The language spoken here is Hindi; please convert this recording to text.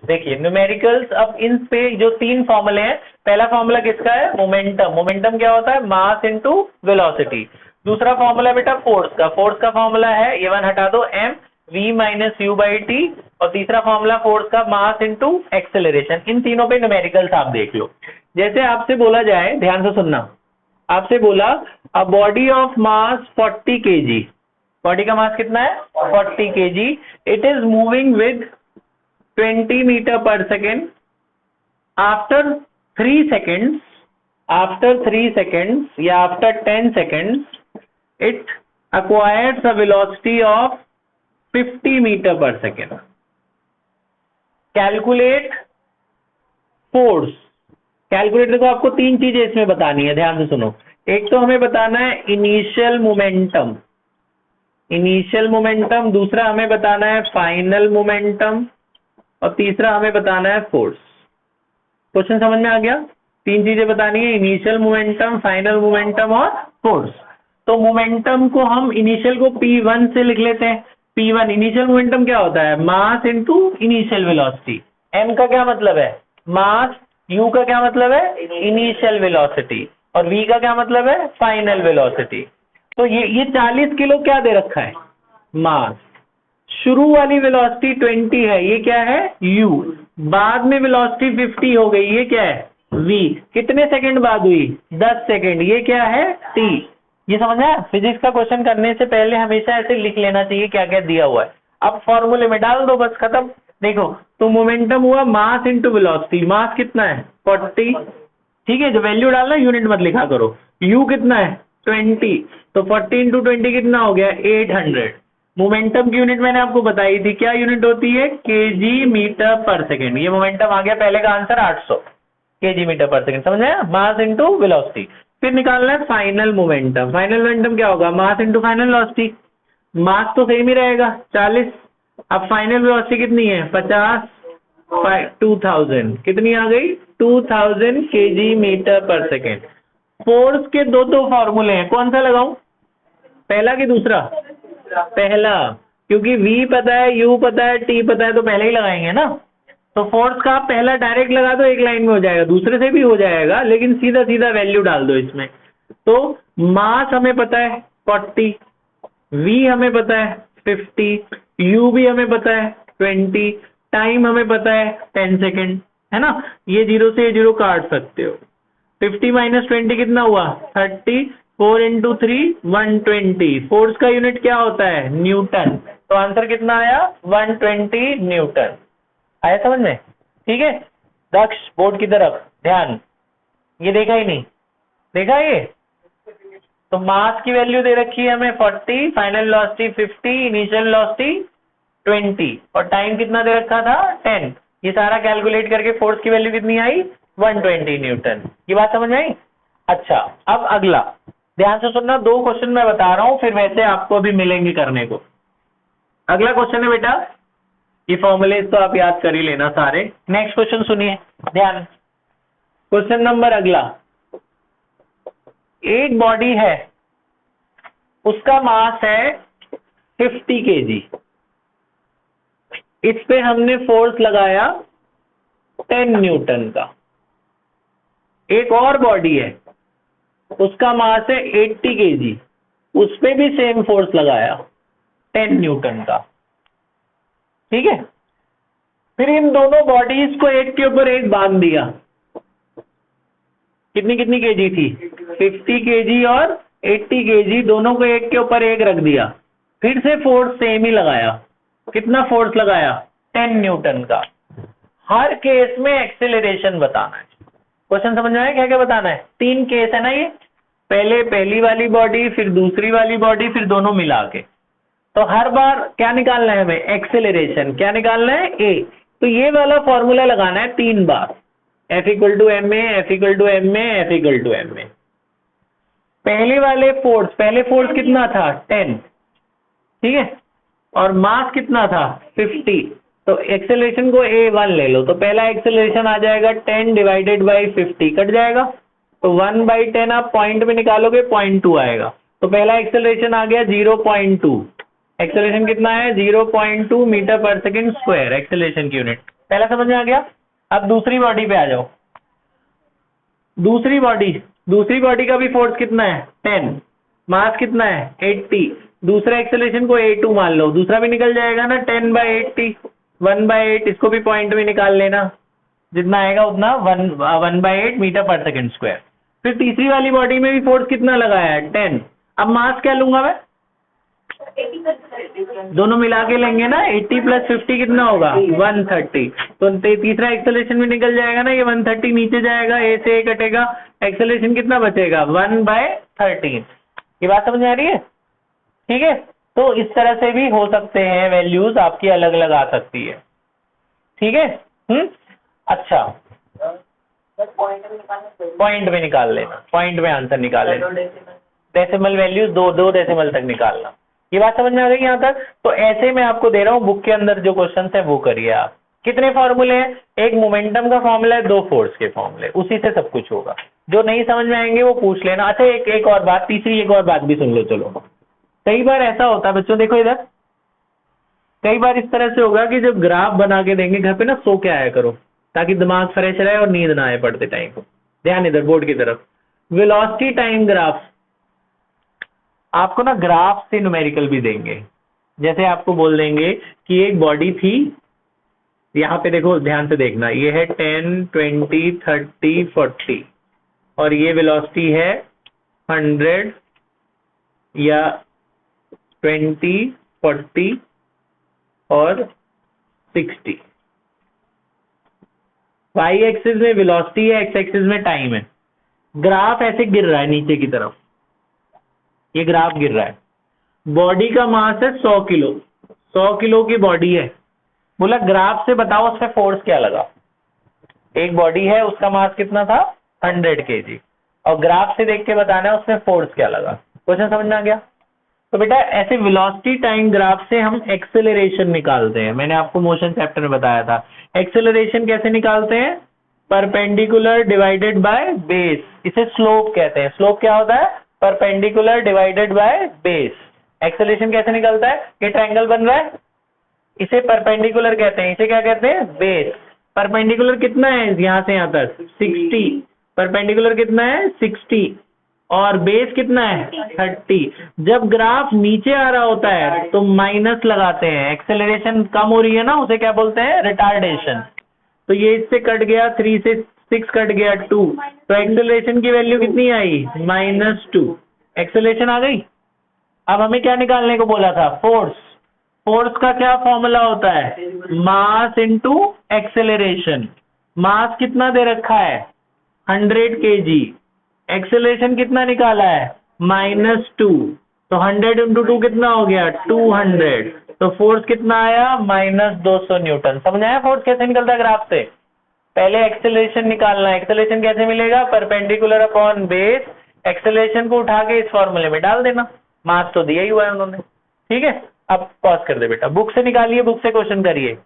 देखिए न्यूमेरिकल्स, अब इन पे जो तीन फॉर्मूले हैं, पहला फॉर्मूला किसका है? मोमेंटम। मोमेंटम क्या होता है? Mass into velocity. दूसरा फॉर्मूला बेटा फोर्स का, फोर्स का फॉर्मूला है, ये वन हटा दो, M V minus U by T. और तीसरा फॉर्मूला फोर्स का मास इनटू एक्सेलरेशन। इन तीनों पे न्यूमेरिकल्स आप देख लो। जैसे आपसे बोला जाए, ध्यान से सुनना, आपसे बोला a body of mass 40 kg, body का मास कितना है? 40 kg, it is moving with 20 metre per second. After 3 seconds, after 3 seconds या after 10 seconds, it acquires a velocity of 50 metre per second. Calculate force. Calculate, देखो आपको तीन चीजें इसमें बतानी है, ध्यान से सुनो। एक तो हमें बताना है इनिशियल मोमेंटम, इनिशियल मोमेंटम। दूसरा हमें बताना है फाइनल मोमेंटम। और तीसरा हमें बताना है फोर्स। क्वेश्चन समझ में आ गया? तीन चीजें बतानी है, इनिशियल मोमेंटम, फाइनल मोमेंटम और फोर्स। तो मोमेंटम को हम इनिशियल को P1 से लिख लेते हैं। P1 इनिशियल मोमेंटम क्या होता है? Mass into initial velocity. M का क्या मतलब है? मास। U का क्या मतलब है? Initial velocity. और V का क्या मतलब है? Final velocity. तो ये 40 किलो क्या दे रखा है? मास। शुरू वाली वेलोसिटी 20 है, ये क्या है? U। बाद में वेलोसिटी 50 हो गई, ये क्या है? V। कितने सेकंड बाद हुई? 10 सेकंड, ये क्या है? T। ये समझ आया? फिजिक्स का क्वेश्चन करने से पहले हमेशा ऐसे लिख लेना चाहिए क्या क्या दिया हुआ है। अब फॉर्मूले में डाल दो, बस खत्म। देखो तो मोमेंटम हुआ मास इंटू वेलोसिटी। मास कितना है? 40। ठीक है, जो वैल्यू डालना यूनिट मत लिखा करो। U कितना है? 20। तो 40 इंटू 20 कितना हो गया? 800। मोमेंटम की यूनिट मैंने आपको बताई थी, क्या यूनिट होती है? K G metre per second. ये मोमेंटम आ गया, पहले का answer 800 K G metre per second. समझ आया? Mass into velocity. फिर निकालना है फाइनल मोमेंटम। फाइनल मोमेंटम क्या होगा? Mass into final velocity. Mass तो सेम ही रहेगा 40। अब फाइनल वेलोसिटी कितनी है? 50। 2000 कितनी आ गई? 2000 KG metre per second. Force के दो फॉर्मूले हैं, कौन सा लगाऊं? पहला कि दूसरा? पहला, क्योंकि V पता है, U पता है, T पता है, तो पहले ही लगाएंगे ना। तो फोर्स का पहला डायरेक्ट लगा दो, एक लाइन में हो जाएगा। दूसरे से भी हो जाएगा, लेकिन सीधा सीधा वैल्यू डाल दो इसमें। तो मास हमें पता है 40, V हमें पता है 50, U भी हमें पता है 20, टाइम हमें पता है 10 सेकेंड, है ना। ये 0 से 0 काट सकते हो। 50 माइनस 20 कितना हुआ? 30। 4 इंटू 3 120। फोर्स का यूनिट क्या होता है? न्यूटन। तो आंसर कितना आया? 120 न्यूटन। आया समझ में? ठीक है, दक्ष बोर्ड की तरफ ध्यान। ये देखा ही नहीं? देखा ये? तो मास की वैल्यू दे रखी है हमें 40, फाइनल वेलोसिटी 50, इनिशियल वेलोसिटी 20 और टाइम कितना दे रखा था? 10। ये सारा कैलकुलेट करके फोर्स की वैल्यू कितनी आई? 120 न्यूटन। ये बात समझ आई? अच्छा, अब अगला ध्यान से सुनना, दो क्वेश्चन मैं बता रहा हूं, फिर वैसे आपको भी मिलेंगे करने को। अगला क्वेश्चन है बेटा, ये फॉर्मूले तो आप याद कर ही लेना सारे। नेक्स्ट क्वेश्चन सुनिए ध्यान। क्वेश्चन नंबर अगला, एक बॉडी है, उसका मास है 50 kg। इस पे हमने फोर्स लगाया 10 न्यूटन का। एक और बॉडी है, उसका मास है 80 kg, उस पे भी सेम फोर्स लगाया 10 न्यूटन का। ठीक है, फिर इन दोनों बॉडीज को एक के ऊपर एक बांध दिया। कितनी कितनी केजी थी? 50 kg और 80 kg, दोनों को एक के ऊपर एक रख दिया। फिर से फोर्स सेम ही लगाया। कितना फोर्स लगाया? 10 न्यूटन का। हर केस में एक्सेलरेशन बताना है। क्वेश्चन समझ में आया क्या क्या बताना है? तीन केस है ना ये, पहले पहली वाली बॉडी, फिर दूसरी वाली बॉडी, फिर दोनों मिला के। तो हर बार क्या निकालना है हमें? एक्सेलरेशन। क्या निकालना है? ए। तो ये वाला फॉर्मूला लगाना है 3 बार, F equal to M A, F equal to M A, F equal to M A. पहले वाले फोर्स, पहले फोर्स कितना था? 10, ठीक है, और मास कितना था? 50। तो एक्सेलरेशन को A1 ले लो, तो पहला एक्सेलरेशन आ जाएगा 10 डिवाइडेड बाई 50, कट जाएगा। तो 1/10 आप पॉइंट में निकालोगे, 0.2 आएगा। तो पहला एक्सेलरेशन आ गया 0.2। एक्सेलरेशन कितना है? 0.2 metre per second square, acceleration की यूनिट। पहला समझ में आ गया। अब दूसरी बॉडी पे आ जाओ। दूसरी बॉडी का भी फोर्स कितना है 10, मास कितना है 80, दूसरा एक्सेलरेशन को A2 मान लो, दूसरा भी निकल जाएगा ना 10/80, 1/8, इसको भी पॉइंट में निकाल लेना, जितना आएगा उतना 1/8 मीटर पर सेकंड स्क्वायर। फिर तीसरी वाली बॉडी में भी फोर्स कितना लगाया है 10। अब मास क्या लूंगा मैं, दोनों मिला के लेंगे ना, 80 + 50 कितना होगा 130, तो तीसरा एक्सेलरेशन भी निकल जाएगा ना, ये 130 नीचे जाएगा, A से A कटेगा, एक्सेलरेशन कितना बचेगा 1/13। ये बात समझ में आ रही है? ठीक है, तो इस तरह से भी हो सकते हैं, वैल्यूज आपकी अलग अलग आ सकती है। ठीक है, अच्छा, पॉइंट में निकाल लेना, पॉइंट में आंसर निकाल लेना, डेसिमल वैल्यूज दो डेसिमल तक निकालना। ये बात समझ में आ गई यहाँ तक? तो ऐसे मैं आपको दे रहा हूँ, बुक के अंदर जो क्वेश्चन है वो करिए आप। कितने फॉर्मूले हैं, एक मोमेंटम का फॉर्मूला है, 2 फोर्स के फॉर्मूले, उसी से सब कुछ होगा। जो नहीं समझ में आएंगे वो पूछ लेना। अच्छा, एक और बात, तीसरी एक और बात भी सुन लो। चलो, कई बार ऐसा होता है बच्चों, देखो इधर, कई बार इस तरह से होगा कि जब ग्राफ बना के देंगे घर पे ना, सो के आया करो ताकि दिमाग फ्रेश रहे और नींद ना आए पढ़ते टाइम। ध्यान इधर बोर्ड की तरफ, वेलोसिटी टाइम ग्राफ, आपको ना ग्राफ से न्यूमेरिकल भी देंगे। जैसे आपको बोल देंगे कि एक बॉडी थी, यहाँ पे देखो ध्यान से देखना, ये है 10, 20, 30, 40 और ये वेलोसिटी है 100 या 20, 40 और 60। वाई एक्सिस में वेलोसिटी है, एक्स एक्सिस में टाइम है। ग्राफ ऐसे गिर रहा है नीचे की तरफ, ये ग्राफ गिर रहा है। बॉडी का मास है 100 किलो, 100 किलो की बॉडी है। बोला ग्राफ से बताओ उसमें फोर्स क्या लगा। एक बॉडी है, उसका मास कितना था 100 kg, और ग्राफ से देख के बताना है उसमें फोर्स क्या लगा। क्वेश्चन समझ में आ गया? तो बेटा ऐसे वेलोसिटी टाइम ग्राफ से हम एक्सेलरेशन निकालते हैं। मैंने आपको मोशन चैप्टर में बताया था। एक्सेलरेशन कैसे निकालते हैं, परपेंडिकुलर डिवाइडेड बाय बेस, इसे स्लोप कहते हैं। स्लोप क्या होता है, perpendicular divided by base. Acceleration कैसे निकलता है, ये ट्रायंगल बन रहा है, इसे परपेंडिकुलर कहते हैं, इसे क्या कहते हैं बेस। परपेंडिकुलर कितना है यहाँ से यहाँ तक 60, परपेंडिकुलर कितना है 60 और बेस कितना है 30। जब ग्राफ नीचे आ रहा होता है तो माइनस लगाते हैं, एक्सेलरेशन कम हो रही है ना, उसे क्या बोलते हैं रिटार्डेशन। तो ये इससे कट गया 3 से 6 कट गया 2, तो एक्सेलरेशन की वैल्यू कितनी आई -2, एक्सेलरेशन आ गई। अब हमें क्या निकालने को बोला था, फोर्स। फोर्स का क्या फॉर्मूला होता है, मास इनटू एक्सेलरेशन। मास कितना दे रखा है 100 kg, एक्सेलरेशन कितना निकाला है -2, तो 100 × 2 कितना हो गया 200, तो फोर्स कितना आया -200 न्यूटन। समझ आया फोर्स कैसे निकलता है ग्राफ से? पहले एक्सेलरेशन निकालना है। एक्सेलरेशन कैसे मिलेगा, परपेंडिकुलर अपॉन बेस। एक्सेलरेशन को उठा के इस फॉर्मूले में डाल देना, मास तो दिया ही हुआ है उन्होंने। ठीक है, अब पॉज कर दे बेटा, बुक से निकालिए, बुक से क्वेश्चन करिए।